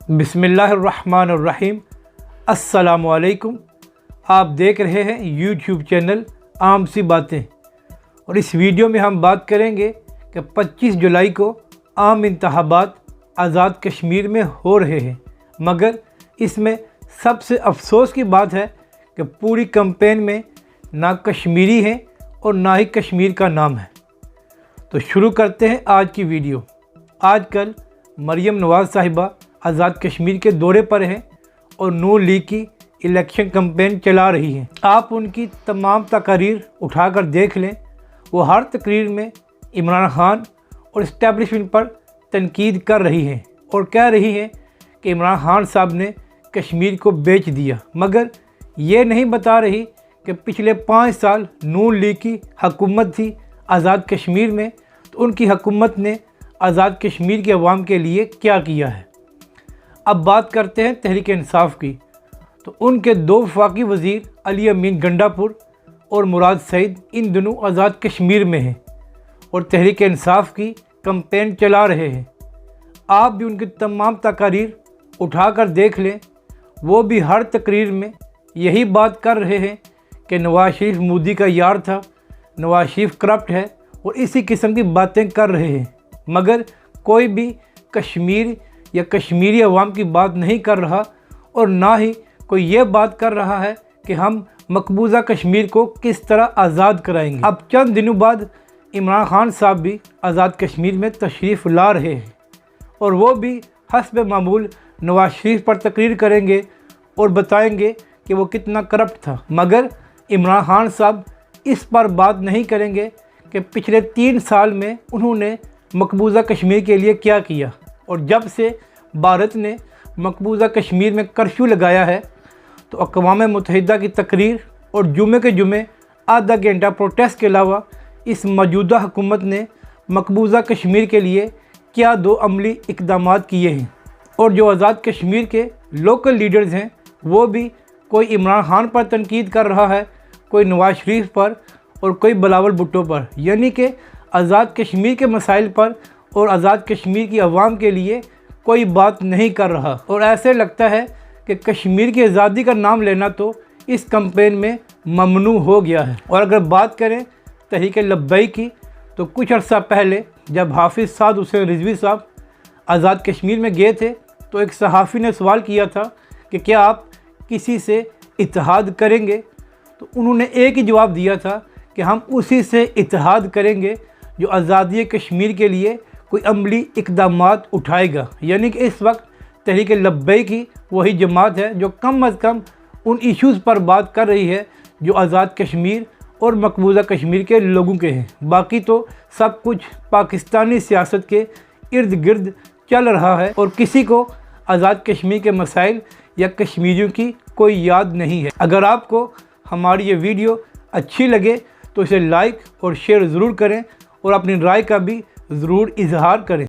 बिस्मिल्लाहिर्रहमानिर्रहीम। अस्सलामुअलैकुम। आप देख रहे हैं यूट्यूब चैनल आम सी बातें, और इस वीडियो में हम बात करेंगे कि 25 जुलाई को आम इंतखाबात आज़ाद कश्मीर में हो रहे हैं, मगर इसमें सबसे अफसोस की बात है कि पूरी कैंपेन में ना कश्मीरी हैं और ना ही कश्मीर का नाम है। तो शुरू करते हैं आज की वीडियो। आजकल मरियम नवाज़ साहिबा आज़ाद कश्मीर के दौरे पर हैं और नून लीग की इलेक्शन कैंपेन चला रही हैं। आप उनकी तमाम तकारीर उठाकर देख लें, वो हर तकरीर में इमरान खान और इस्टेब्लिशमेंट पर तनकीद कर रही हैं और कह रही हैं कि इमरान खान साहब ने कश्मीर को बेच दिया, मगर ये नहीं बता रही कि पिछले 5 साल नून लीग की हुकूमत थी आज़ाद कश्मीर में, तो उनकी हुकूमत ने आज़ाद कश्मीर के अवाम के लिए क्या किया है। अब बात करते हैं तहरीक इंसाफ की। तो उनके 2 वफाकी वज़ीर अली अमीन गंडापुर और मुराद सईद, इन दोनों आज़ाद कश्मीर में हैं और तहरीक इंसाफ की कैंपेन चला रहे हैं। आप भी उनकी तमाम तकारीर उठाकर देख लें, वो भी हर तकरीर में यही बात कर रहे हैं कि नवाज शरीफ मोदी का यार था, नवाज शरीफ करप्ट है, और इसी किस्म की बातें कर रहे हैं, मगर कोई भी कश्मीर या कश्मीरी अवाम की बात नहीं कर रहा और ना ही कोई ये बात कर रहा है कि हम मकबूजा कश्मीर को किस तरह आज़ाद कराएंगे। अब चंद दिनों बाद इमरान खान साहब भी आज़ाद कश्मीर में तशरीफ़ ला रहे हैं और वो भी हस्ब मामूल नवाज शरीफ पर तकरीर करेंगे और बताएंगे कि वो कितना करप्ट था, मगर इमरान खान साहब इस पर बात नहीं करेंगे कि पिछले 3 साल में उन्होंने मकबूजा कश्मीर के लिए क्या किया। और जब से भारत ने मकबूजा कश्मीर में कर्फ्यू लगाया है, तो अक़वाम मुत्तहिदा की तकरीर और जुमे के जुमे आधा घंटा प्रोटेस्ट के अलावा इस मौजूदा हुकूमत ने मकबूजा कश्मीर के लिए क्या 2 अमली इक़दाम किए हैं। और जो आज़ाद कश्मीर के लोकल लीडर्स हैं, वो भी कोई इमरान खान पर तनकीद कर रहा है, कोई नवाज शरीफ पर और कोई बिलावल भुट्टो पर, यानी कि आज़ाद कश्मीर के मसाइल पर और आज़ाद कश्मीर की आवाम के लिए कोई बात नहीं कर रहा। और ऐसे लगता है कि कश्मीर की आज़ादी का नाम लेना तो इस कैंपेन में ममनू हो गया है। और अगर बात करें तहरीक लब्बैक की, तो कुछ अर्सा पहले जब हाफिज़ साद हुसैन रिजवी साहब आज़ाद कश्मीर में गए थे, तो एक सहाफ़ी ने सवाल किया था कि क्या आप किसी से इत्तेहाद करेंगे, तो उन्होंने एक ही जवाब दिया था कि हम उसी से इत्तेहाद करेंगे जो आज़ादी कश्मीर के लिए कोई अमली इक़दामात उठाएगा। यानी कि इस वक्त तहरीक लब्बैक की वही जमात है जो कम अज़ कम उन इश्यूज़ पर बात कर रही है जो आज़ाद कश्मीर और मकबूजा कश्मीर के लोगों के हैं। बाकी तो सब कुछ पाकिस्तानी सियासत के इर्द गिर्द चल रहा है और किसी को आज़ाद कश्मीर के मसाइल या कश्मीरियों की कोई याद नहीं है। अगर आपको हमारी ये वीडियो अच्छी लगे तो इसे लाइक और शेयर ज़रूर करें और अपनी राय का भी ज़रूर इजहार करें।